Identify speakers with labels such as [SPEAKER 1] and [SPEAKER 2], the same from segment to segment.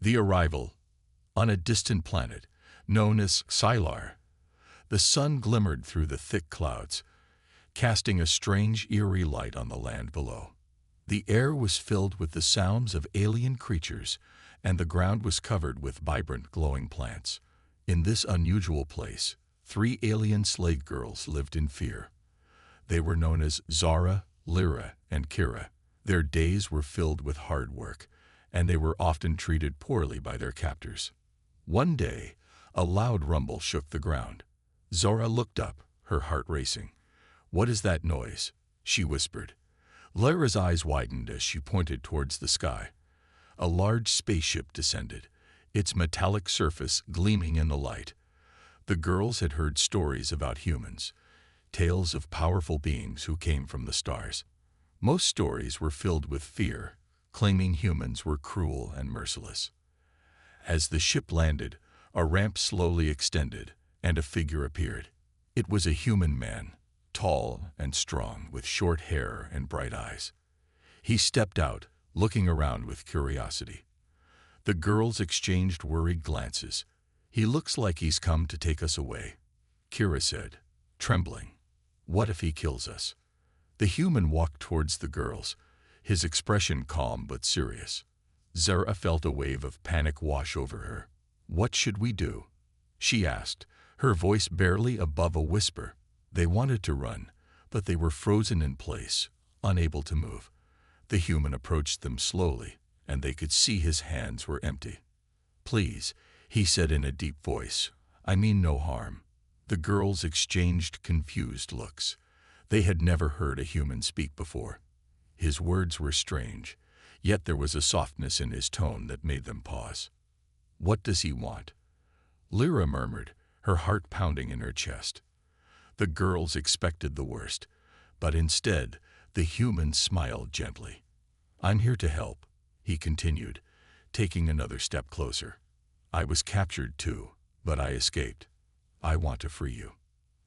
[SPEAKER 1] The arrival. On a distant planet, known as Scylar, the sun glimmered through the thick clouds, casting a strange, eerie light on the land below. The air was filled with the sounds of alien creatures, and the ground was covered with vibrant, glowing plants. In this unusual place, 3 alien slave girls lived in fear. They were known as Zara, Lyra, and Kira. Their days were filled with hard work, and they were often treated poorly by their captors. One day, a loud rumble shook the ground. Zara looked up, her heart racing. "What is that noise?" she whispered. Lyra's eyes widened as she pointed towards the sky. A large spaceship descended, its metallic surface gleaming in the light. The girls had heard stories about humans, tales of powerful beings who came from the stars. Most stories were filled with fear, claiming humans were cruel and merciless. As the ship landed, a ramp slowly extended, and a figure appeared. It was a human man, tall and strong, with short hair and bright eyes. He stepped out, looking around with curiosity. The girls exchanged worried glances. "He looks like he's come to take us away," Kira said, trembling. "What if he kills us?" The human walked towards the girls, his expression calm but serious. Zara felt a wave of panic wash over her. "What should we do?" she asked, her voice barely above a whisper. They wanted to run, but they were frozen in place, unable to move. The human approached them slowly, and they could see his hands were empty. "Please," he said in a deep voice, "I mean no harm." The girls exchanged confused looks. They had never heard a human speak before. His words were strange, yet there was a softness in his tone that made them pause. "What does he want?" Lyra murmured, her heart pounding in her chest. The girls expected the worst, but instead, the human smiled gently. "I'm here to help," he continued, taking another step closer. "I was captured too, but I escaped. I want to free you."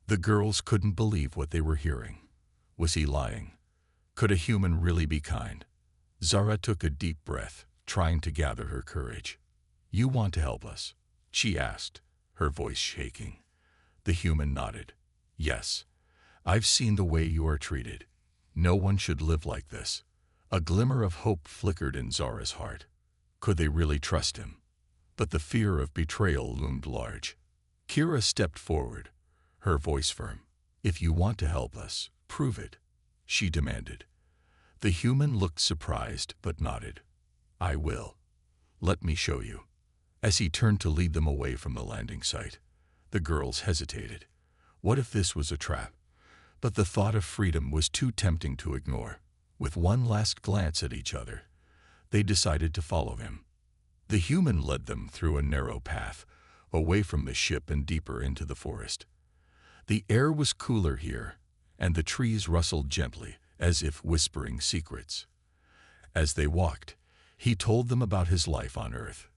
[SPEAKER 1] The girls couldn't believe what they were hearing. Was he lying? Could a human really be kind? Zara took a deep breath, trying to gather her courage. "You want to help us?" she asked, her voice shaking. The human nodded. "Yes. I've seen the way you are treated. No one should live like this." A glimmer of hope flickered in Zara's heart. Could they really trust him? But the fear of betrayal loomed large. Kira stepped forward, her voice firm. "If you want to help us, prove it," she demanded. The human looked surprised but nodded. "I will. Let me show you." As he turned to lead them away from the landing site, the girls hesitated. What if this was a trap? But the thought of freedom was too tempting to ignore. With one last glance at each other, they decided to follow him. The human led them through a narrow path, away from the ship and deeper into the forest. The air was cooler here, and the trees rustled gently, as if whispering secrets. As they walked, he told them about his life on Earth,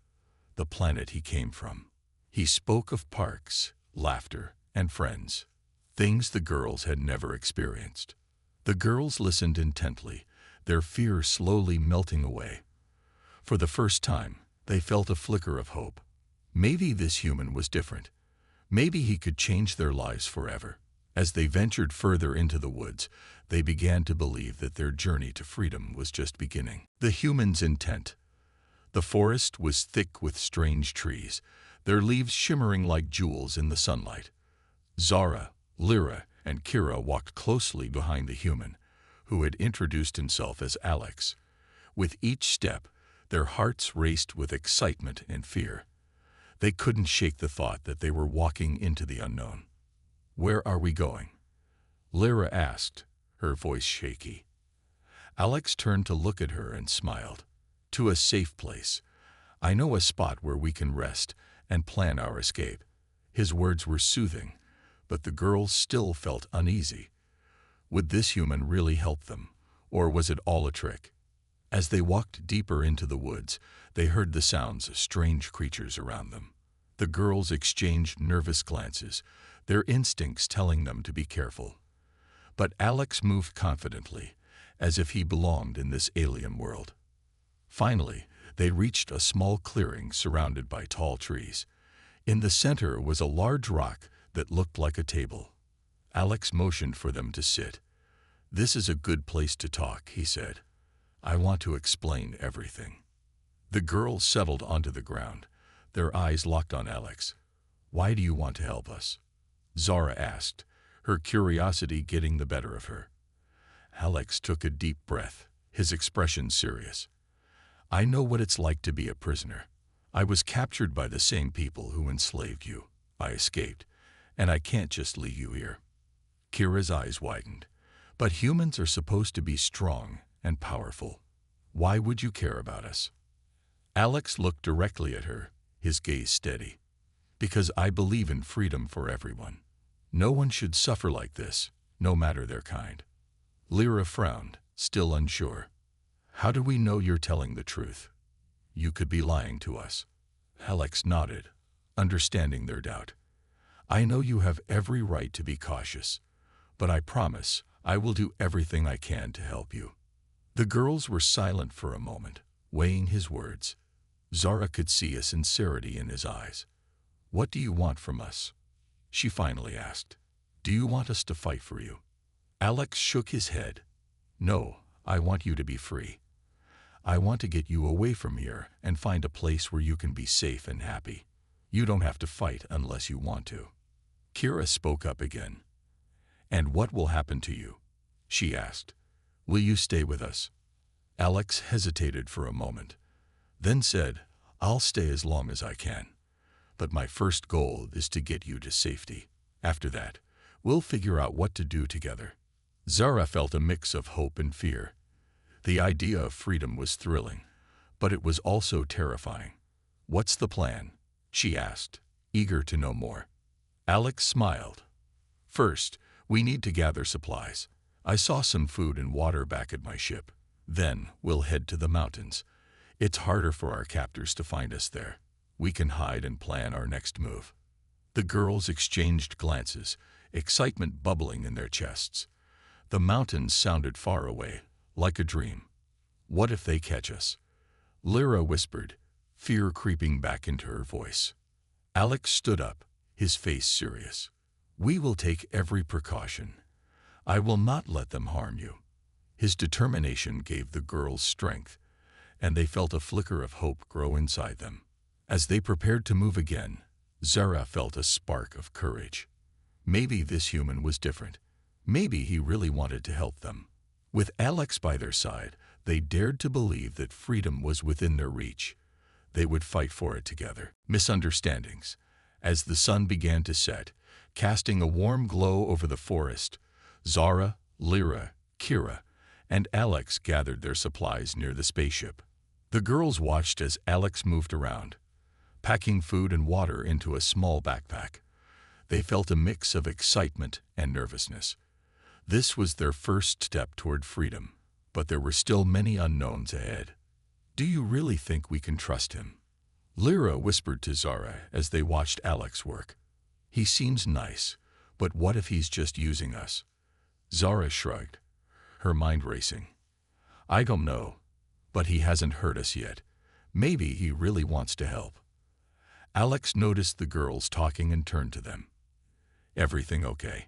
[SPEAKER 1] the planet he came from. He spoke of parks, laughter, and friends, things the girls had never experienced. The girls listened intently, their fear slowly melting away. For the first time, they felt a flicker of hope. Maybe this human was different. Maybe he could change their lives forever. As they ventured further into the woods, they began to believe that their journey to freedom was just beginning. The human's intent. The forest was thick with strange trees, their leaves shimmering like jewels in the sunlight. Zara, Lyra, and Kira walked closely behind the human, who had introduced himself as Alex. With each step, their hearts raced with excitement and fear. They couldn't shake the thought that they were walking into the unknown. "Where are we going?" Lyra asked, her voice shaky. Alex turned to look at her and smiled. "To a safe place. I know a spot where we can rest and plan our escape." His words were soothing, but the girls still felt uneasy. Would this human really help them, or was it all a trick? As they walked deeper into the woods, they heard the sounds of strange creatures around them. The girls exchanged nervous glances, their instincts telling them to be careful. But Alex moved confidently, as if he belonged in this alien world. Finally, They reached a small clearing surrounded by tall trees. In the center was a large rock that looked like a table. Alex motioned for them to sit. "This is a good place to talk," he said. "I want to explain everything." The girls settled onto the ground, their eyes locked on Alex. "Why do you want to help us?" Zara asked, her curiosity getting the better of her. Alex took a deep breath, his expression serious. "I know what it's like to be a prisoner. I was captured by the same people who enslaved you. I escaped, and I can't just leave you here." Kira's eyes widened. "But humans are supposed to be strong and powerful. Why would you care about us?" Alex looked directly at her, his gaze steady. "Because I believe in freedom for everyone. No one should suffer like this, no matter their kind." Lyra frowned, still unsure. "How do we know you're telling the truth? You could be lying to us." Alex nodded, understanding their doubt. "I know you have every right to be cautious, but I promise I will do everything I can to help you." The girls were silent for a moment, weighing his words. Zara could see a sincerity in his eyes. "What do you want from us?" she finally asked. "Do you want us to fight for you?" Alex shook his head. "No, I want you to be free. I want to get you away from here and find a place where you can be safe and happy. You don't have to fight unless you want to." Kira spoke up again. "And what will happen to you?" she asked. "Will you stay with us?" Alex hesitated for a moment, then said, "I'll stay as long as I can. But my first goal is to get you to safety. After that, we'll figure out what to do together." Zara felt a mix of hope and fear. The idea of freedom was thrilling, but it was also terrifying. "What's the plan?" she asked, eager to know more. Alex smiled. "First, we need to gather supplies. I saw some food and water back at my ship. Then we'll head to the mountains. It's harder for our captors to find us there. We can hide and plan our next move." The girls exchanged glances, excitement bubbling in their chests. The mountains sounded far away, like a dream. "What if they catch us?" Lyra whispered, fear creeping back into her voice. Alex stood up, his face serious. "We will take every precaution. I will not let them harm you." His determination gave the girls strength, and they felt a flicker of hope grow inside them. As they prepared to move again, Zara felt a spark of courage. Maybe this human was different. Maybe he really wanted to help them. With Alex by their side, they dared to believe that freedom was within their reach. They would fight for it together. Misunderstandings. As the sun began to set, casting a warm glow over the forest, Zara, Lyra, Kira, and Alex gathered their supplies near the spaceship. The girls watched as Alex moved around, packing food and water into a small backpack. They felt a mix of excitement and nervousness. This was their first step toward freedom, but there were still many unknowns ahead. "Do you really think we can trust him?" Lyra whispered to Zara as they watched Alex work. "He seems nice, but what if he's just using us?" Zara shrugged, her mind racing. "I don't know, but he hasn't hurt us yet. Maybe he really wants to help." Alex noticed the girls talking and turned to them. "Everything okay?"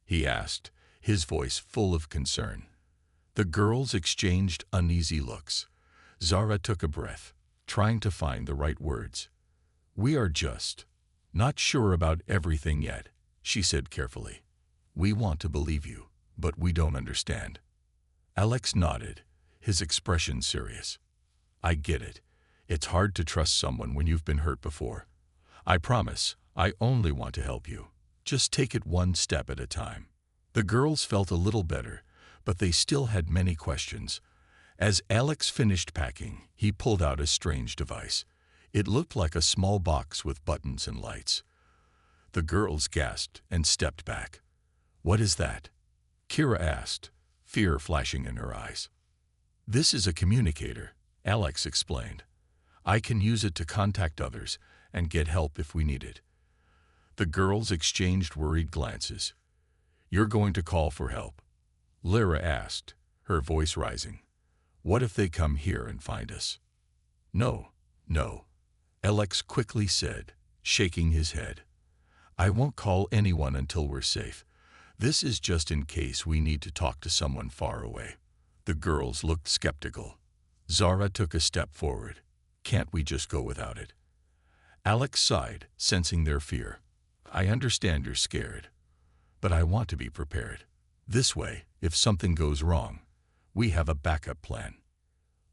[SPEAKER 1] he asked, his voice full of concern. The girls exchanged uneasy looks. Zara took a breath, trying to find the right words. "We are just not sure about everything yet," she said carefully. "We want to believe you, but we don't understand." Alex nodded, his expression serious. "I get it. It's hard to trust someone when you've been hurt before. I promise, I only want to help you. Just take it one step at a time." The girls felt a little better, but they still had many questions. As Alex finished packing, he pulled out a strange device. It looked like a small box with buttons and lights. The girls gasped and stepped back. "What is that?" Kira asked, fear flashing in her eyes. "This is a communicator," Alex explained. "I can use it to contact others and get help if we need it." The girls exchanged worried glances. "You're going to call for help?" Lyra asked, her voice rising. "What if they come here and find us?" No, no, Alex quickly said, shaking his head. I won't call anyone until we're safe. This is just in case we need to talk to someone far away. The girls looked skeptical. Zara took a step forward. Can't we just go without it? Alex sighed, sensing their fear. I understand you're scared, but I want to be prepared. This way, if something goes wrong, we have a backup plan.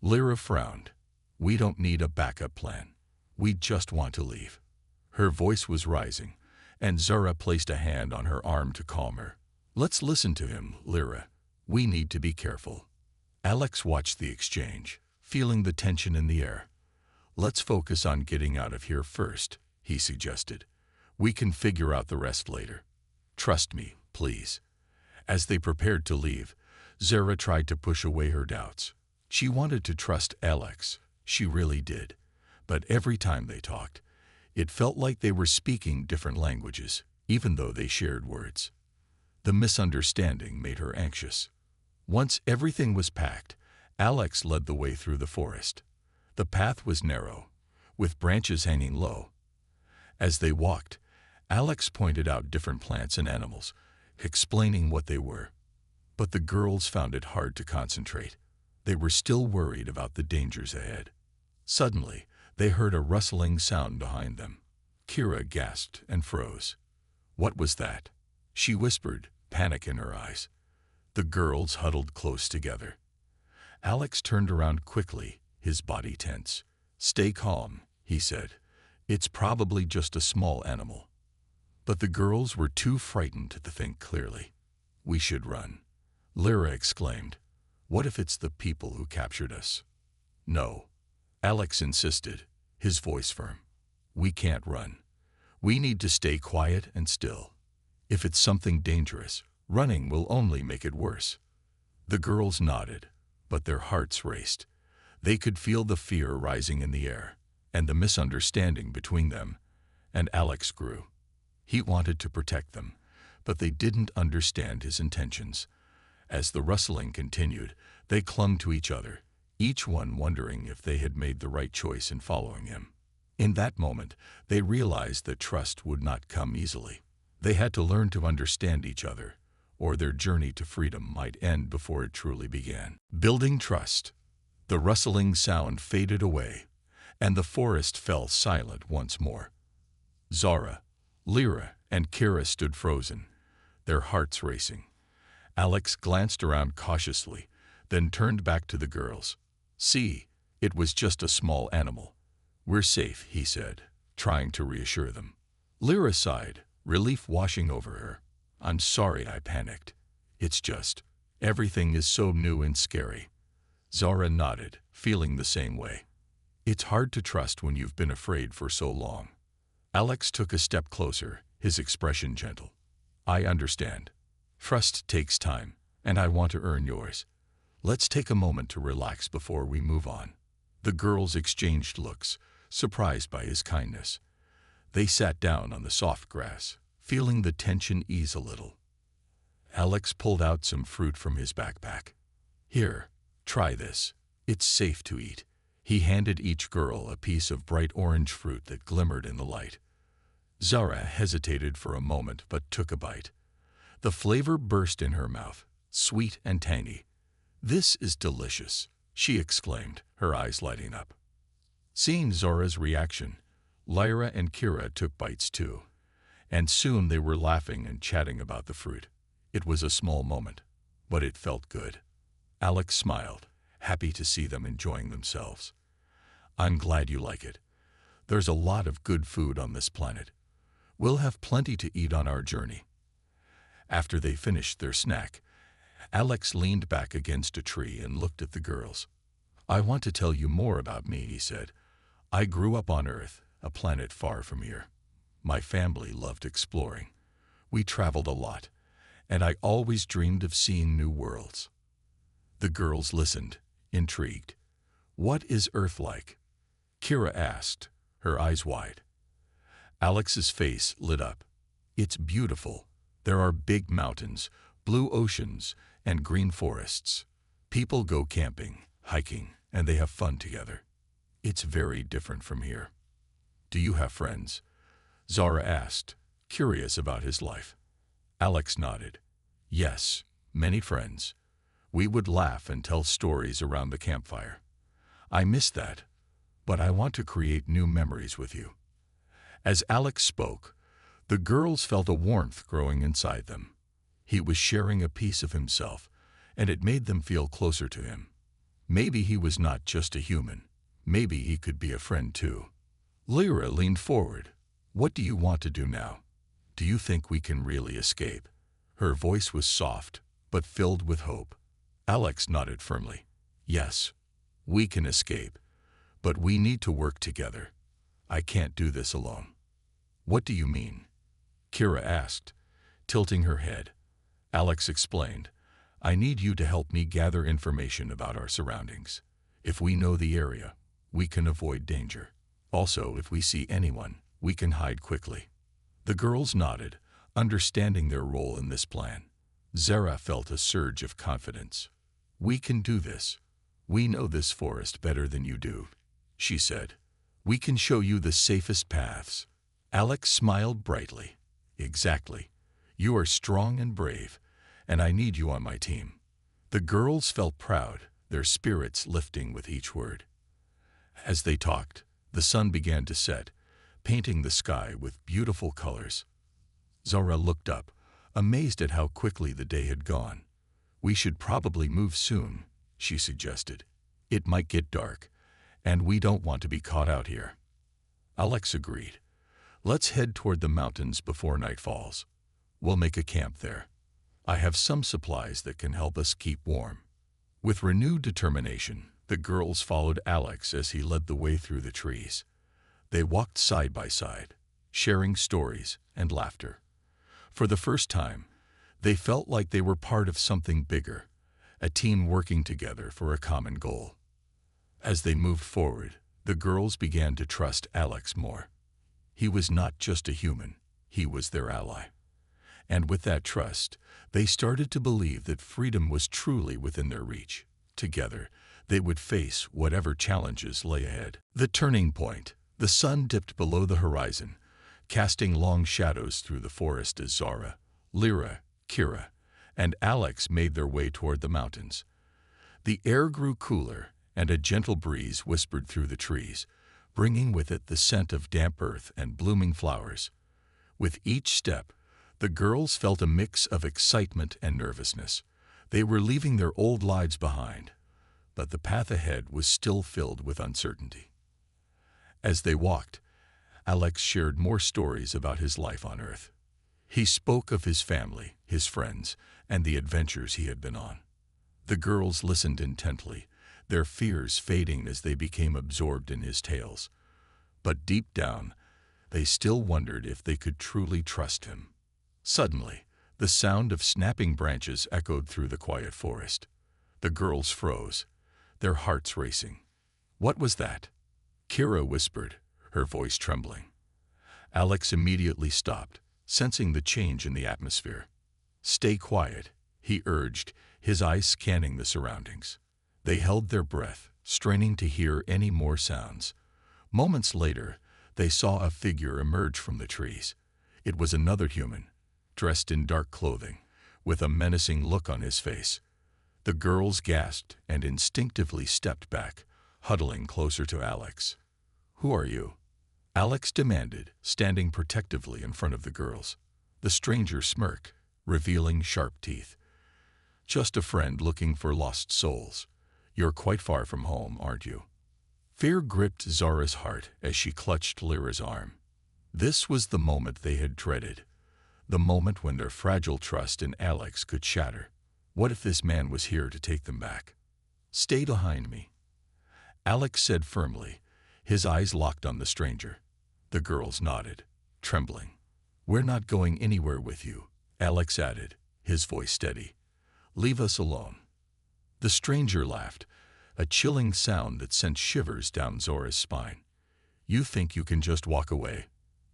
[SPEAKER 1] Lyra frowned. We don't need a backup plan. We just want to leave. Her voice was rising, and Zara placed a hand on her arm to calm her. Let's listen to him, Lyra. We need to be careful. Alex watched the exchange, feeling the tension in the air. Let's focus on getting out of here first, he suggested. We can figure out the rest later. Trust me, please. As they prepared to leave, Zara tried to push away her doubts. She wanted to trust Alex. She really did. But every time they talked, it felt like they were speaking different languages, even though they shared words. The misunderstanding made her anxious. Once everything was packed, Alex led the way through the forest. The path was narrow, with branches hanging low. As they walked, Alex pointed out different plants and animals, explaining what they were. But the girls found it hard to concentrate. They were still worried about the dangers ahead. Suddenly, they heard a rustling sound behind them. Kira gasped and froze. What was that? She whispered, panic in her eyes. The girls huddled close together. Alex turned around quickly, his body tense. Stay calm, he said. It's probably just a small animal. But the girls were too frightened to think clearly. We should run, Lyra exclaimed. What if it's the people who captured us? No, Alex insisted, his voice firm. We can't run. We need to stay quiet and still. If it's something dangerous, running will only make it worse. The girls nodded, but their hearts raced. They could feel the fear rising in the air, and the misunderstanding between them, and Alex grew. He wanted to protect them, but they didn't understand his intentions. As the rustling continued, they clung to each other, each one wondering if they had made the right choice in following him. In that moment, they realized that trust would not come easily. They had to learn to understand each other, or their journey to freedom might end before it truly began. Building trust. The rustling sound faded away, and the forest fell silent once more. Zara, Lyra, and Kira stood frozen, their hearts racing. Alex glanced around cautiously, then turned back to the girls. See, it was just a small animal. We're safe, he said, trying to reassure them. Lyra sighed, relief washing over her. I'm sorry I panicked. It's just, everything is so new and scary. Zara nodded, feeling the same way. It's hard to trust when you've been afraid for so long. Alex took a step closer, his expression gentle. I understand. Trust takes time, and I want to earn yours. Let's take a moment to relax before we move on. The girls exchanged looks, surprised by his kindness. They sat down on the soft grass, feeling the tension ease a little. Alex pulled out some fruit from his backpack. Here, try this. It's safe to eat. He handed each girl a piece of bright orange fruit that glimmered in the light. Zara hesitated for a moment but took a bite. The flavor burst in her mouth, sweet and tangy. This is delicious, she exclaimed, her eyes lighting up. Seeing Zara's reaction, Lyra and Kira took bites too, and soon they were laughing and chatting about the fruit. It was a small moment, but it felt good. Alex smiled, happy to see them enjoying themselves. I'm glad you like it. There's a lot of good food on this planet. We'll have plenty to eat on our journey. After they finished their snack, Alex leaned back against a tree and looked at the girls. I want to tell you more about me, he said. I grew up on Earth, a planet far from here. My family loved exploring. We traveled a lot, and I always dreamed of seeing new worlds. The girls listened, intrigued. What is Earth like? Kira asked, her eyes wide. Alex's face lit up. It's beautiful. There are big mountains, blue oceans, and green forests. People go camping, hiking, and they have fun together. It's very different from here. Do you have friends? Zara asked, curious about his life. Alex nodded. Yes, many friends. We would laugh and tell stories around the campfire. I miss that, but I want to create new memories with you. As Alex spoke, the girls felt a warmth growing inside them. He was sharing a piece of himself, and it made them feel closer to him. Maybe he was not just a human. Maybe he could be a friend too. Lyra leaned forward. What do you want to do now? Do you think we can really escape? Her voice was soft, but filled with hope. Alex nodded firmly. Yes, we can escape, but we need to work together. I can't do this alone. What do you mean? Kira asked, tilting her head. Alex explained, I need you to help me gather information about our surroundings. If we know the area, we can avoid danger. Also, if we see anyone, we can hide quickly. The girls nodded, understanding their role in this plan. Zara felt a surge of confidence. We can do this. We know this forest better than you do, she said. We can show you the safest paths. Alex smiled brightly. Exactly. You are strong and brave, and I need you on my team. The girls felt proud, their spirits lifting with each word. As they talked, the sun began to set, painting the sky with beautiful colors. Zara looked up, amazed at how quickly the day had gone. We should probably move soon, she suggested. It might get dark, and we don't want to be caught out here. Alex agreed. Let's head toward the mountains before night falls. We'll make a camp there. I have some supplies that can help us keep warm. With renewed determination, the girls followed Alex as he led the way through the trees. They walked side by side, sharing stories and laughter. For the first time, they felt like they were part of something bigger, a team working together for a common goal. As they moved forward, the girls began to trust Alex more. He was not just a human, he was their ally. And with that trust, they started to believe that freedom was truly within their reach. Together, they would face whatever challenges lay ahead. The turning point. The sun dipped below the horizon, casting long shadows through the forest as Zara, Lyra, Kira, and Alex made their way toward the mountains. The air grew cooler, and a gentle breeze whispered through the trees, bringing with it the scent of damp earth and blooming flowers. With each step, the girls felt a mix of excitement and nervousness. They were leaving their old lives behind, but the path ahead was still filled with uncertainty. As they walked, Alex shared more stories about his life on Earth. He spoke of his family, his friends, and the adventures he had been on. The girls listened intently, their fears fading as they became absorbed in his tales. But deep down, they still wondered if they could truly trust him. Suddenly, the sound of snapping branches echoed through the quiet forest. The girls froze, their hearts racing. What was that? Kira whispered, her voice trembling. Alex immediately stopped, sensing the change in the atmosphere. Stay quiet, he urged, his eyes scanning the surroundings. They held their breath, straining to hear any more sounds. Moments later, they saw a figure emerge from the trees. It was another human, dressed in dark clothing, with a menacing look on his face. The girls gasped and instinctively stepped back, huddling closer to Alex. Who are you? Alex demanded, standing protectively in front of the girls. The stranger smirked, revealing sharp teeth. Just a friend looking for lost souls. You're quite far from home, aren't you? Fear gripped Zara's heart as she clutched Lyra's arm. This was the moment they had dreaded, the moment when their fragile trust in Alex could shatter. What if this man was here to take them back? Stay behind me, Alex said firmly, his eyes locked on the stranger. The girls nodded, trembling. We're not going anywhere with you, Alex added, his voice steady. Leave us alone. The stranger laughed, a chilling sound that sent shivers down Zora's spine. You think you can just walk away?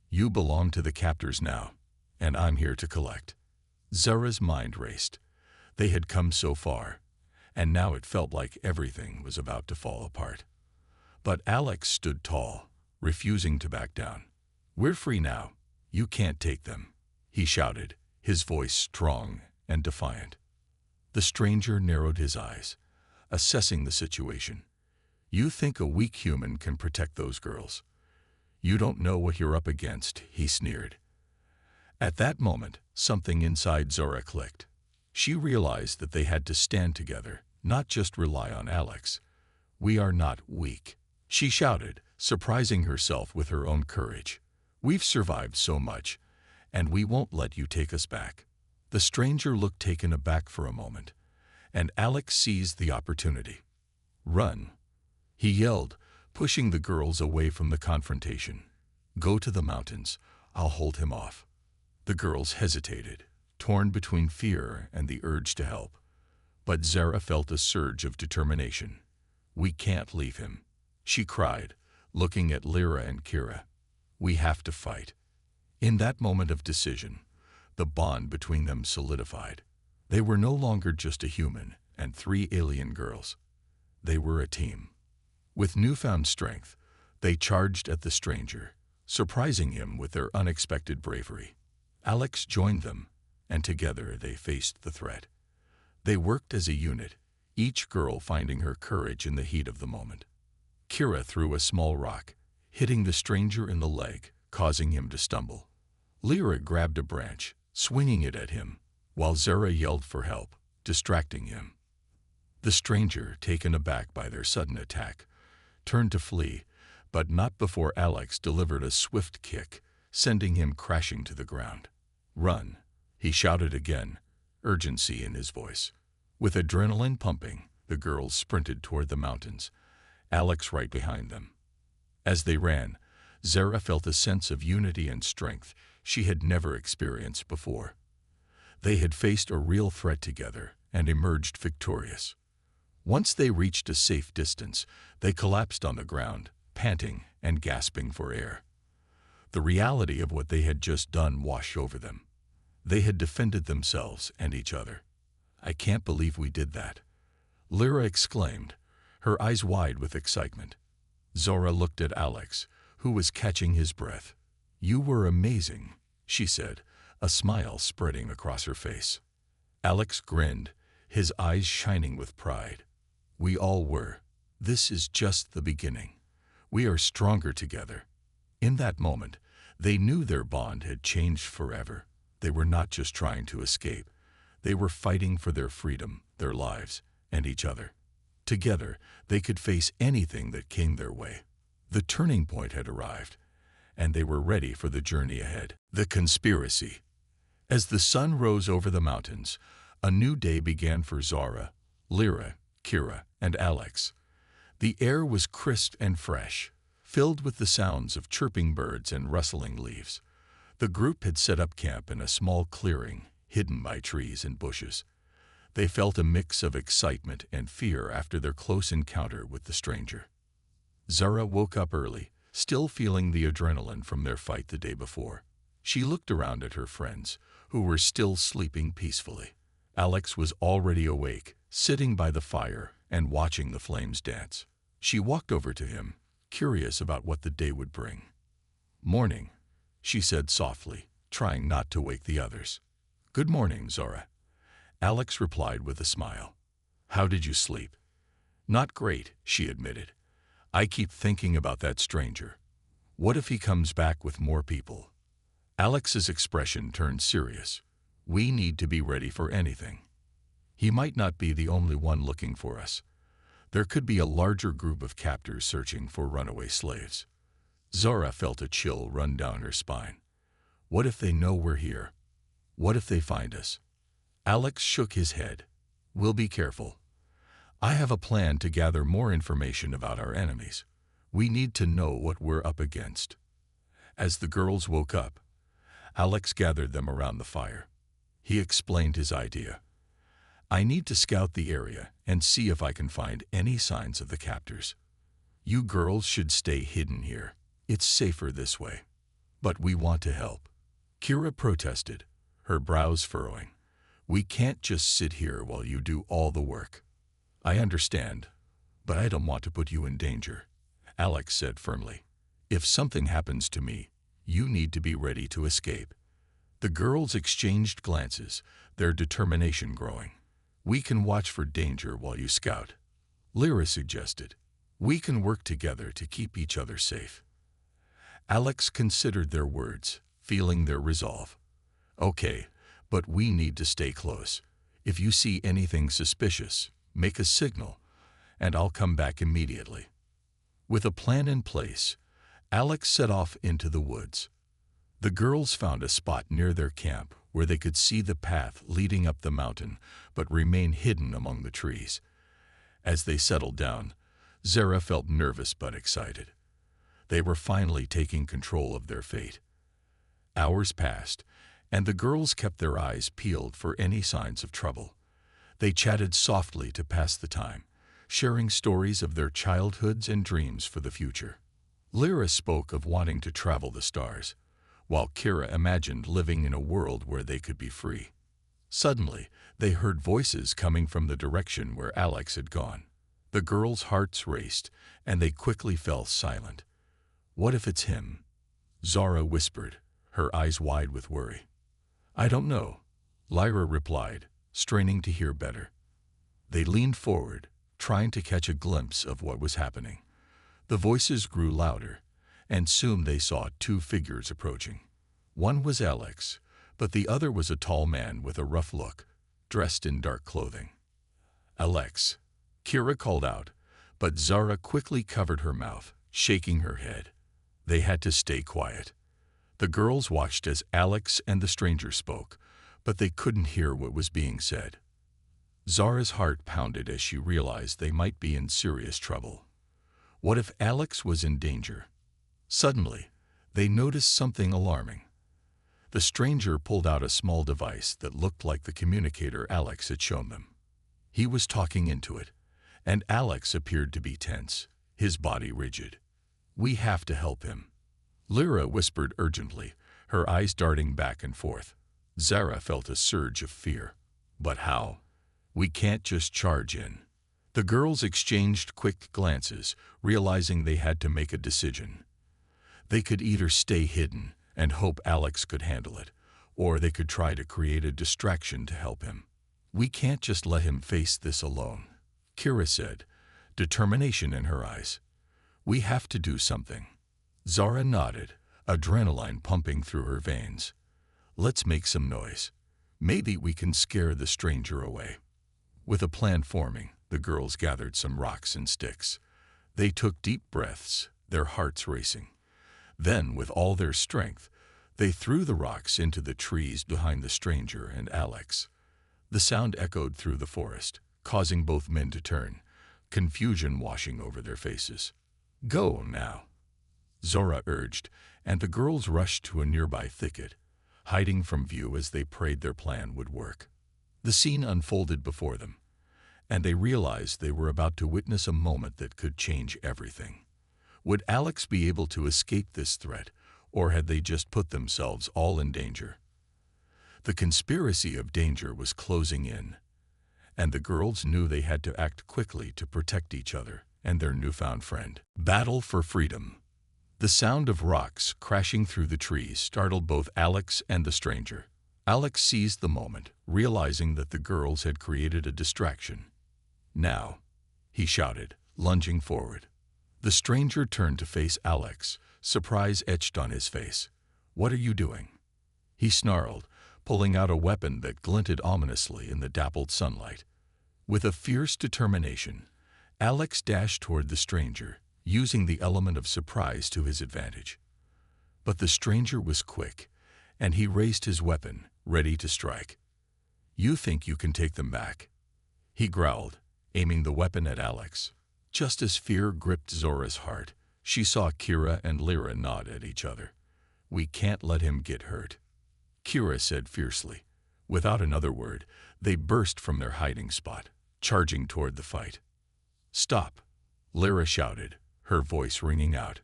[SPEAKER 1] You belong to the captors now, and I'm here to collect. Zora's mind raced. They had come so far, and now it felt like everything was about to fall apart. But Alex stood tall, refusing to back down. "We're free now. You can't take them," he shouted, his voice strong and defiant. The stranger narrowed his eyes, assessing the situation. "You think a weak human can protect those girls? You don't know what you're up against," he sneered. At that moment, something inside Zora clicked. She realized that they had to stand together, not just rely on Alex. "We are not weak," she shouted, surprising herself with her own courage. "We've survived so much, and we won't let you take us back." The stranger looked taken aback for a moment, and Alex seized the opportunity. "Run," he yelled, pushing the girls away from the confrontation. "Go to the mountains. I'll hold him off." The girls hesitated, torn between fear and the urge to help. But Zara felt a surge of determination. "We can't leave him," she cried, looking at Lyra and Kira. "We have to fight." In that moment of decision, the bond between them solidified. They were no longer just a human and three alien girls. They were a team. With newfound strength, they charged at the stranger, surprising him with their unexpected bravery. Alex joined them, and together they faced the threat. They worked as a unit, each girl finding her courage in the heat of the moment. Kira threw a small rock, hitting the stranger in the leg, causing him to stumble. Lyra grabbed a branch, swinging it at him, while Zara yelled for help, distracting him. The stranger, taken aback by their sudden attack, turned to flee, but not before Alex delivered a swift kick, sending him crashing to the ground. "Run," he shouted again, urgency in his voice. With adrenaline pumping, the girls sprinted toward the mountains, Alex right behind them. As they ran, Zara felt a sense of unity and strength she had never experienced before. They had faced a real threat together and emerged victorious. Once they reached a safe distance, they collapsed on the ground, panting and gasping for air. The reality of what they had just done washed over them. They had defended themselves and each other. "I can't believe we did that," Lyra exclaimed, her eyes wide with excitement. Zora looked at Alex, who was catching his breath. "You were amazing," she said, a smile spreading across her face. Alex grinned, his eyes shining with pride. "We all were. This is just the beginning. We are stronger together." In that moment, they knew their bond had changed forever. They were not just trying to escape. They were fighting for their freedom, their lives, and each other. Together, they could face anything that came their way. The turning point had arrived, and they were ready for the journey ahead. The conspiracy. As the sun rose over the mountains, a new day began for Zora, Lyra, Kira, and Alex. The air was crisp and fresh, filled with the sounds of chirping birds and rustling leaves. The group had set up camp in a small clearing, hidden by trees and bushes. They felt a mix of excitement and fear after their close encounter with the stranger. Zara woke up early, still feeling the adrenaline from their fight the day before. She looked around at her friends, who were still sleeping peacefully. Alex was already awake, sitting by the fire and watching the flames dance. She walked over to him, curious about what the day would bring. "Morning," she said softly, trying not to wake the others. "Good morning, Zora," Alex replied with a smile. "How did you sleep?" "Not great," she admitted. "I keep thinking about that stranger. What if he comes back with more people?" Alex's expression turned serious. "We need to be ready for anything. He might not be the only one looking for us. There could be a larger group of captors searching for runaway slaves." Zora felt a chill run down her spine. "What if they know we're here? What if they find us?" Alex shook his head. "We'll be careful. I have a plan to gather more information about our enemies. We need to know what we're up against." As the girls woke up, Alex gathered them around the fire. He explained his idea. "I need to scout the area and see if I can find any signs of the captors. You girls should stay hidden here. It's safer this way." "But we want to help," Kira protested, her brows furrowing. "We can't just sit here while you do all the work." "I understand, but I don't want to put you in danger," Alex said firmly. "If something happens to me, you need to be ready to escape." The girls exchanged glances, their determination growing. "We can watch for danger while you scout," Lyra suggested. "We can work together to keep each other safe." Alex considered their words, feeling their resolve. "Okay, but we need to stay close. If you see anything suspicious, make a signal, and I'll come back immediately." With a plan in place, Alex set off into the woods. The girls found a spot near their camp where they could see the path leading up the mountain but remain hidden among the trees. As they settled down, Zara felt nervous but excited. They were finally taking control of their fate. Hours passed, and the girls kept their eyes peeled for any signs of trouble. They chatted softly to pass the time, sharing stories of their childhoods and dreams for the future. Lyra spoke of wanting to travel the stars, while Kira imagined living in a world where they could be free. Suddenly, they heard voices coming from the direction where Alex had gone. The girls' hearts raced, and they quickly fell silent. "What if it's him?" Zara whispered, her eyes wide with worry. "I don't know," Lyra replied, straining to hear better. They leaned forward, trying to catch a glimpse of what was happening. The voices grew louder, and soon they saw two figures approaching. One was Alex, but the other was a tall man with a rough look, dressed in dark clothing. "Alex," Kira called out, but Zara quickly covered her mouth, shaking her head. They had to stay quiet. The girls watched as Alex and the stranger spoke, but they couldn't hear what was being said. Zara's heart pounded as she realized they might be in serious trouble. What if Alex was in danger? Suddenly, they noticed something alarming. The stranger pulled out a small device that looked like the communicator Alex had shown them. He was talking into it, and Alex appeared to be tense, his body rigid. "We have to help him," Lyra whispered urgently, her eyes darting back and forth. Zara felt a surge of fear. "But how? We can't just charge in." The girls exchanged quick glances, realizing they had to make a decision. They could either stay hidden and hope Alex could handle it, or they could try to create a distraction to help him. "We can't just let him face this alone," Kira said, determination in her eyes. "We have to do something." Zara nodded, adrenaline pumping through her veins. "Let's make some noise. Maybe we can scare the stranger away." With a plan forming, the girls gathered some rocks and sticks. They took deep breaths, their hearts racing. Then, with all their strength, they threw the rocks into the trees behind the stranger and Alex. The sound echoed through the forest, causing both men to turn, confusion washing over their faces. "Go now," Zora urged, and the girls rushed to a nearby thicket, hiding from view as they prayed their plan would work. The scene unfolded before them, and they realized they were about to witness a moment that could change everything. Would Alex be able to escape this threat, or had they just put themselves all in danger? The conspiracy of danger was closing in, and the girls knew they had to act quickly to protect each other and their newfound friend. Battle for freedom. The sound of rocks crashing through the trees startled both Alex and the stranger. Alex seized the moment, realizing that the girls had created a distraction. "Now," he shouted, lunging forward. The stranger turned to face Alex, surprise etched on his face. "What are you doing?" he snarled, pulling out a weapon that glinted ominously in the dappled sunlight. With a fierce determination, Alex dashed toward the stranger, using the element of surprise to his advantage. But the stranger was quick, and he raised his weapon, ready to strike. "You think you can take them back?" he growled, aiming the weapon at Alex. Just as fear gripped Zora's heart, she saw Kira and Lyra nod at each other. "We can't let him get hurt," Kira said fiercely. Without another word, they burst from their hiding spot, charging toward the fight. "Stop!" Lyra shouted, her voice ringing out.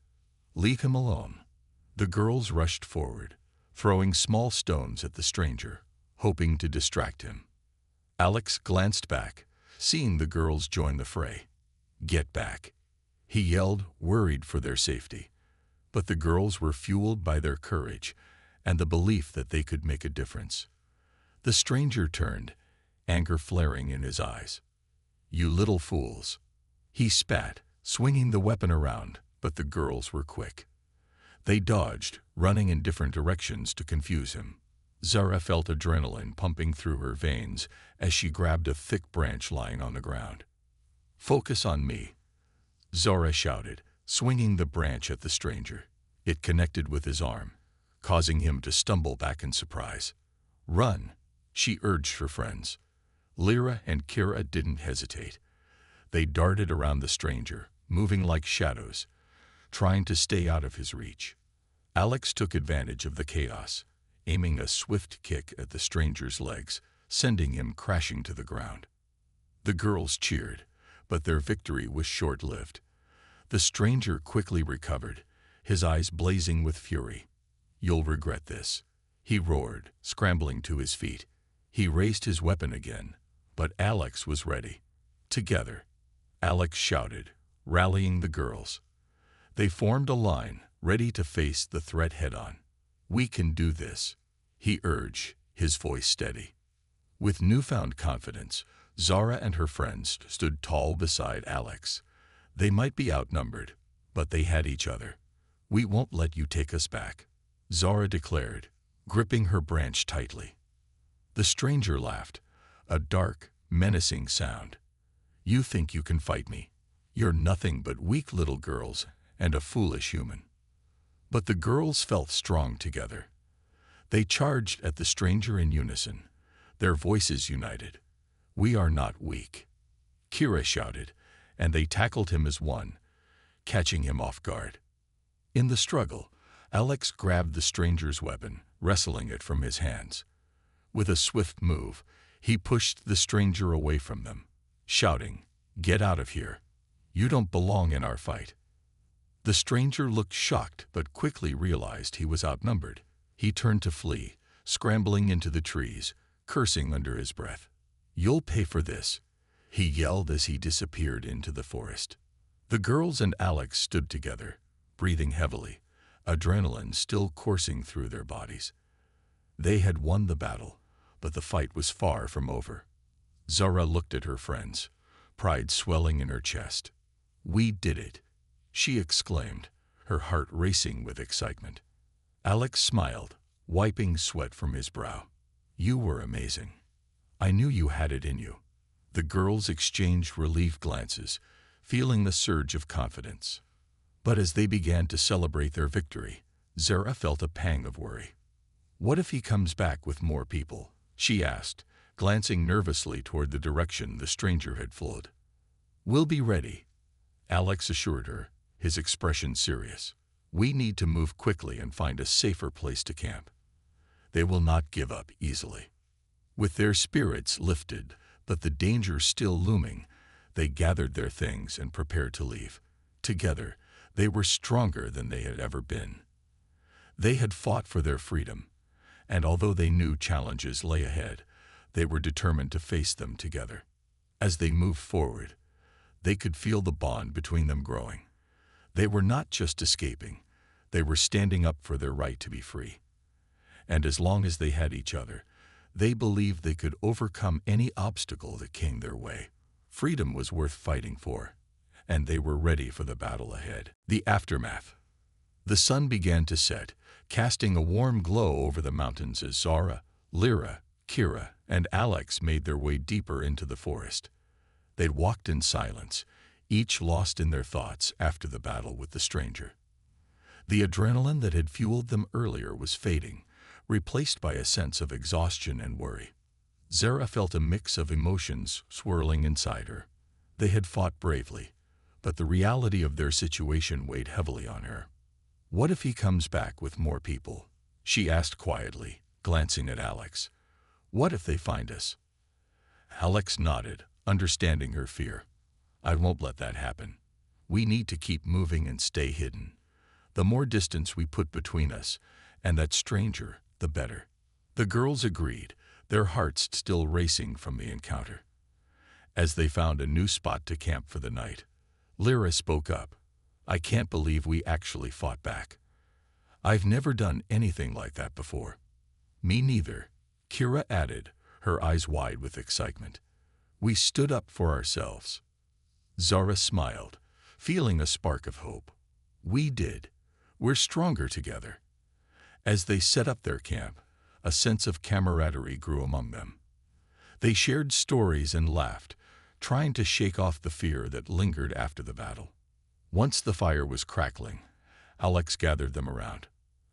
[SPEAKER 1] "Leave him alone." The girls rushed forward, throwing small stones at the stranger, hoping to distract him. Alex glanced back, seeing the girls join the fray. "Get back," He yelled, worried for their safety. But the girls were fueled by their courage and the belief that they could make a difference. The stranger turned, anger flaring in his eyes. "You little fools." He spat, swinging the weapon around, but the girls were quick. They dodged, running in different directions to confuse him. Zara felt adrenaline pumping through her veins as she grabbed a thick branch lying on the ground. "Focus on me," Zara shouted, swinging the branch at the stranger. It connected with his arm, causing him to stumble back in surprise. "Run," she urged her friends. Lyra and Kira didn't hesitate. They darted around the stranger, moving like shadows, trying to stay out of his reach. Alex took advantage of the chaos, aiming a swift kick at the stranger's legs, sending him crashing to the ground. The girls cheered, but their victory was short-lived. The stranger quickly recovered, his eyes blazing with fury. "You'll regret this," he roared, scrambling to his feet. He raised his weapon again, but Alex was ready. "Together," Alex shouted, rallying the girls. They formed a line, ready to face the threat head-on. "We can do this," he urged, his voice steady. With newfound confidence, Zara and her friends stood tall beside Alex. They might be outnumbered, but they had each other. "We won't let you take us back," Zara declared, gripping her branch tightly. The stranger laughed, a dark, menacing sound. "You think you can fight me? You're nothing but weak little girls and a foolish human." But the girls felt strong together. They charged at the stranger in unison, their voices united. "We are not weak," Kira shouted, and they tackled him as one, catching him off guard. In the struggle, Alex grabbed the stranger's weapon, wresting it from his hands. With a swift move, he pushed the stranger away from them, shouting, "Get out of here. You don't belong in our fight." The stranger looked shocked but quickly realized he was outnumbered. He turned to flee, scrambling into the trees, cursing under his breath. "You'll pay for this," he yelled as he disappeared into the forest. The girls and Alex stood together, breathing heavily, adrenaline still coursing through their bodies. They had won the battle, but the fight was far from over. Zara looked at her friends, pride swelling in her chest. "We did it," she exclaimed, her heart racing with excitement. Alex smiled, wiping sweat from his brow. "You were amazing. I knew you had it in you." The girls exchanged relieved glances, feeling the surge of confidence. But as they began to celebrate their victory, Zara felt a pang of worry. "What if he comes back with more people?" she asked, glancing nervously toward the direction the stranger had fled. "We'll be ready," Alex assured her, his expression serious. "We need to move quickly and find a safer place to camp. They will not give up easily." With their spirits lifted, but the danger still looming, they gathered their things and prepared to leave. Together, they were stronger than they had ever been. They had fought for their freedom, and although they knew challenges lay ahead, they were determined to face them together. As they moved forward, they could feel the bond between them growing. They were not just escaping, they were standing up for their right to be free. And as long as they had each other, they believed they could overcome any obstacle that came their way. Freedom was worth fighting for, and they were ready for the battle ahead. The aftermath. The sun began to set, casting a warm glow over the mountains as Zara, Lyra, Kira, and Alex made their way deeper into the forest. They walked in silence, each lost in their thoughts after the battle with the stranger. The adrenaline that had fueled them earlier was fading, replaced by a sense of exhaustion and worry. Zara felt a mix of emotions swirling inside her. They had fought bravely, but the reality of their situation weighed heavily on her. "What if he comes back with more people?" she asked quietly, glancing at Alex. "What if they find us?" Alex nodded, understanding her fear. "I won't let that happen. We need to keep moving and stay hidden. The more distance we put between us and that stranger, the better." The girls agreed, their hearts still racing from the encounter. As they found a new spot to camp for the night, Lyra spoke up, I can't believe we actually fought back. I've never done anything like that before." "Me neither," Kira added, her eyes wide with excitement. "We stood up for ourselves." Zara smiled, feeling a spark of hope. "We did. We're stronger together." As they set up their camp, a sense of camaraderie grew among them. They shared stories and laughed, trying to shake off the fear that lingered after the battle. Once the fire was crackling, Alex gathered them around.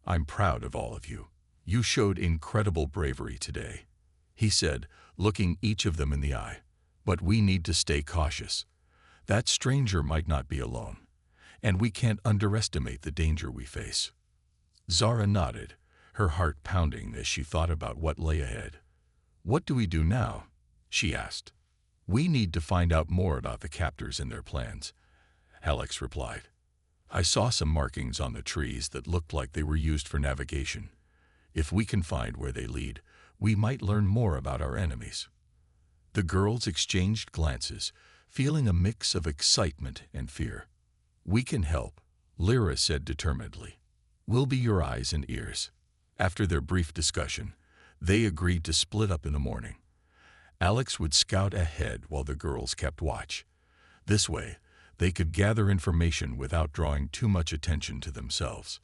[SPEAKER 1] "I'm proud of all of you. You showed incredible bravery today," he said, looking each of them in the eye. "But we need to stay cautious. That stranger might not be alone, and we can't underestimate the danger we face." Zara nodded, her heart pounding as she thought about what lay ahead. "What do we do now?" she asked. "We need to find out more about the captors and their plans," Alex replied. "I saw some markings on the trees that looked like they were used for navigation. If we can find where they lead, we might learn more about our enemies." The girls exchanged glances, feeling a mix of excitement and fear. "We can help," Lyra said determinedly. "We'll be your eyes and ears." After their brief discussion, they agreed to split up in the morning. Alex would scout ahead while the girls kept watch. This way, they could gather information without drawing too much attention to themselves.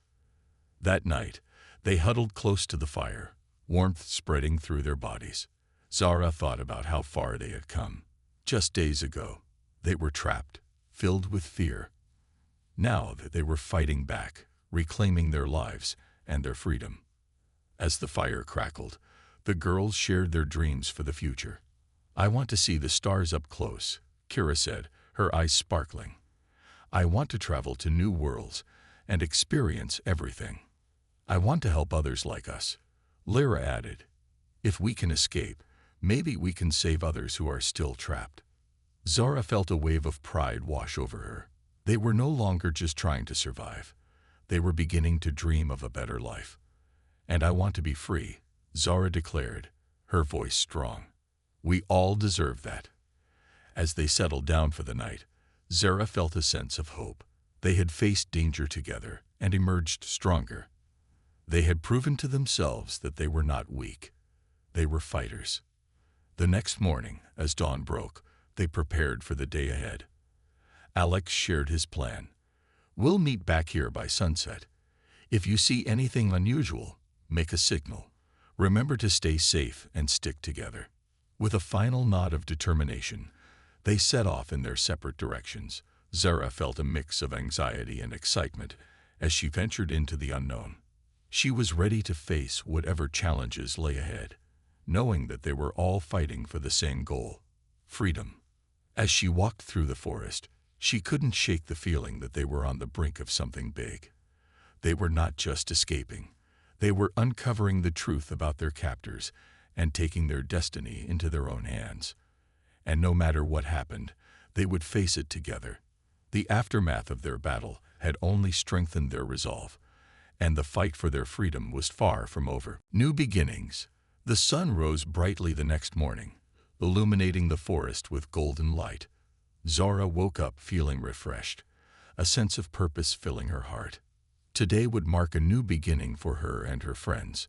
[SPEAKER 1] That night, they huddled close to the fire, warmth spreading through their bodies. Zara thought about how far they had come. Just days ago, they were trapped, filled with fear. Now that they were fighting back, reclaiming their lives and their freedom. As the fire crackled, the girls shared their dreams for the future. "I want to see the stars up close," Kira said, her eyes sparkling. "I want to travel to new worlds and experience everything. I want to help others like us," Lyra added. "If we can escape, maybe we can save others who are still trapped." Zara felt a wave of pride wash over her. They were no longer just trying to survive. They were beginning to dream of a better life. "And I want to be free," Zara declared, her voice strong. "We all deserve that." As they settled down for the night, Zara felt a sense of hope. They had faced danger together and emerged stronger. They had proven to themselves that they were not weak. They were fighters. The next morning, as dawn broke, they prepared for the day ahead. Alex shared his plan. "We'll meet back here by sunset. If you see anything unusual, make a signal. Remember to stay safe and stick together." With a final nod of determination, they set off in their separate directions. Zara felt a mix of anxiety and excitement as she ventured into the unknown. She was ready to face whatever challenges lay ahead, knowing that they were all fighting for the same goal: freedom. As she walked through the forest, she couldn't shake the feeling that they were on the brink of something big. They were not just escaping. They were uncovering the truth about their captors and taking their destiny into their own hands. And no matter what happened, they would face it together. The aftermath of their battle had only strengthened their resolve, and the fight for their freedom was far from over. New beginnings. The sun rose brightly the next morning, illuminating the forest with golden light. Zara woke up feeling refreshed, a sense of purpose filling her heart. Today would mark a new beginning for her and her friends.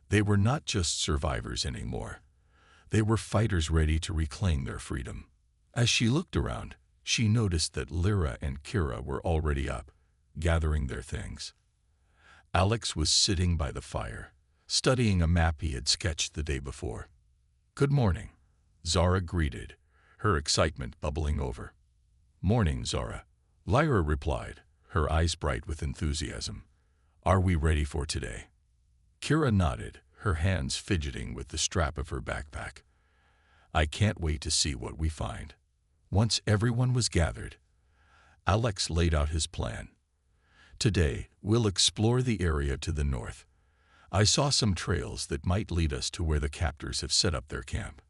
[SPEAKER 1] They were not just survivors anymore. They were fighters ready to reclaim their freedom. As she looked around, she noticed that Lyra and Kira were already up, gathering their things. Alex was sitting by the fire, studying a map he had sketched the day before. "Good morning," Zara greeted, her excitement bubbling over. "Morning, Zara," Lyra replied, her eyes bright with enthusiasm. "Are we ready for today?" Kira nodded, her hands fidgeting with the strap of her backpack. "I can't wait to see what we find." Once everyone was gathered, Alex laid out his plan. "Today, we'll explore the area to the north. I saw some trails that might lead us to where the captors have set up their camp.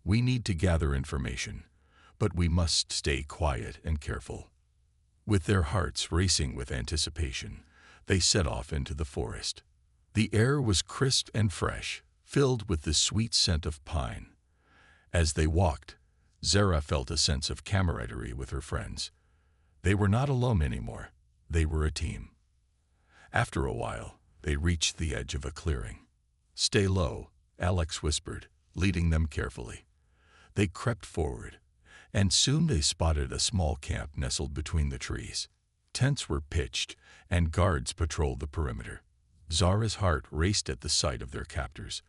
[SPEAKER 1] We need to gather information, but we must stay quiet and careful." With their hearts racing with anticipation, they set off into the forest. The air was crisp and fresh, filled with the sweet scent of pine. As they walked, Zara felt a sense of camaraderie with her friends. They were not alone anymore. They were a team. After a while, they reached the edge of a clearing. "Stay low," Alex whispered, leading them carefully. They crept forward, and soon they spotted a small camp nestled between the trees. Tents were pitched, and guards patrolled the perimeter. Zara's heart raced at the sight of their captors,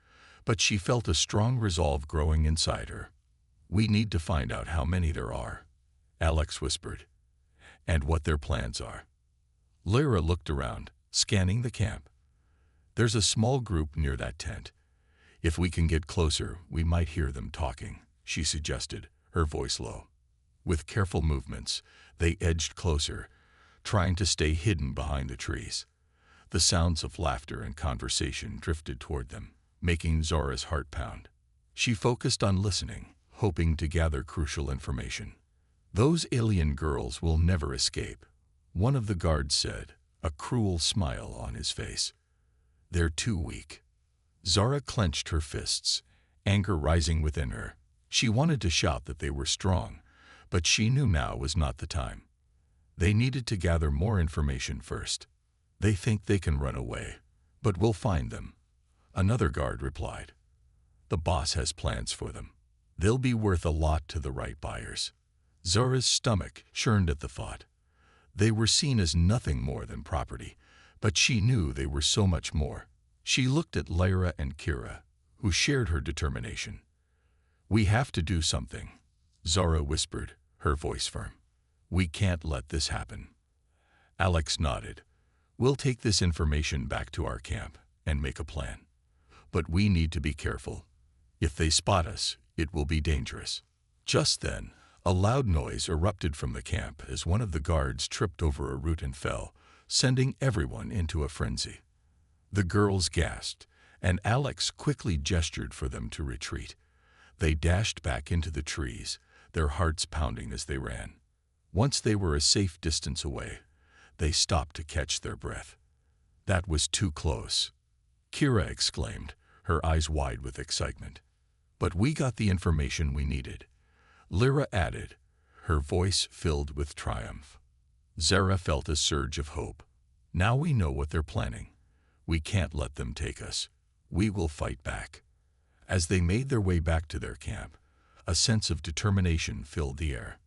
[SPEAKER 1] but she felt a strong resolve growing inside her. "We need to find out how many there are," Alex whispered, "and what their plans are." Lyra looked around, scanning the camp. "There's a small group near that tent. If we can get closer, we might hear them talking," she suggested, her voice low. With careful movements, they edged closer, trying to stay hidden behind the trees. The sounds of laughter and conversation drifted toward them, making Zara's heart pound. She focused on listening, hoping to gather crucial information. "Those alien girls will never escape," one of the guards said, a cruel smile on his face. "They're too weak." Zara clenched her fists, anger rising within her. She wanted to shout that they were strong, but she knew now was not the time. They needed to gather more information first. "They think they can run away, but we'll find them," another guard replied. "The boss has plans for them. They'll be worth a lot to the right buyers." Zara's stomach churned at the thought. They were seen as nothing more than property, but she knew they were so much more. She looked at Lyra and Kira, who shared her determination. "We have to do something," Zara whispered, her voice firm. "We can't let this happen." Alex nodded. "We'll take this information back to our camp and make a plan. But we need to be careful. If they spot us, it will be dangerous." Just then, a loud noise erupted from the camp as one of the guards tripped over a root and fell, sending everyone into a frenzy. The girls gasped, and Alex quickly gestured for them to retreat. They dashed back into the trees, their hearts pounding as they ran. Once they were a safe distance away, they stopped to catch their breath. "That was too close," Kira exclaimed, her eyes wide with excitement. "But we got the information we needed," Lyra added, her voice filled with triumph. Zara felt a surge of hope. "Now we know what they're planning. We can't let them take us. We will fight back." As they made their way back to their camp, a sense of determination filled the air.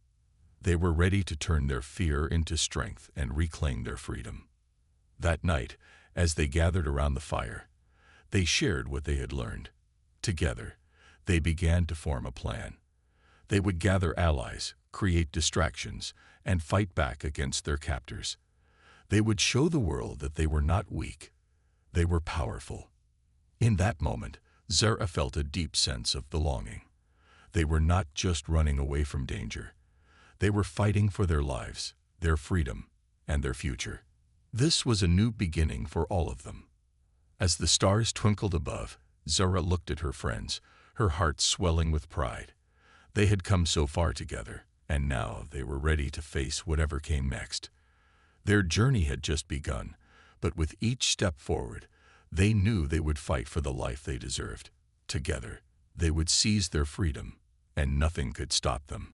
[SPEAKER 1] They were ready to turn their fear into strength and reclaim their freedom. That night, as they gathered around the fire, they shared what they had learned. Together, they began to form a plan. They would gather allies, create distractions, and fight back against their captors. They would show the world that they were not weak. They were powerful. In that moment, Zara felt a deep sense of belonging. They were not just running away from danger. They were fighting for their lives, their freedom, and their future. This was a new beginning for all of them. As the stars twinkled above, Zara looked at her friends, her heart swelling with pride. They had come so far together, and now they were ready to face whatever came next. Their journey had just begun, but with each step forward, they knew they would fight for the life they deserved. Together, they would seize their freedom, and nothing could stop them.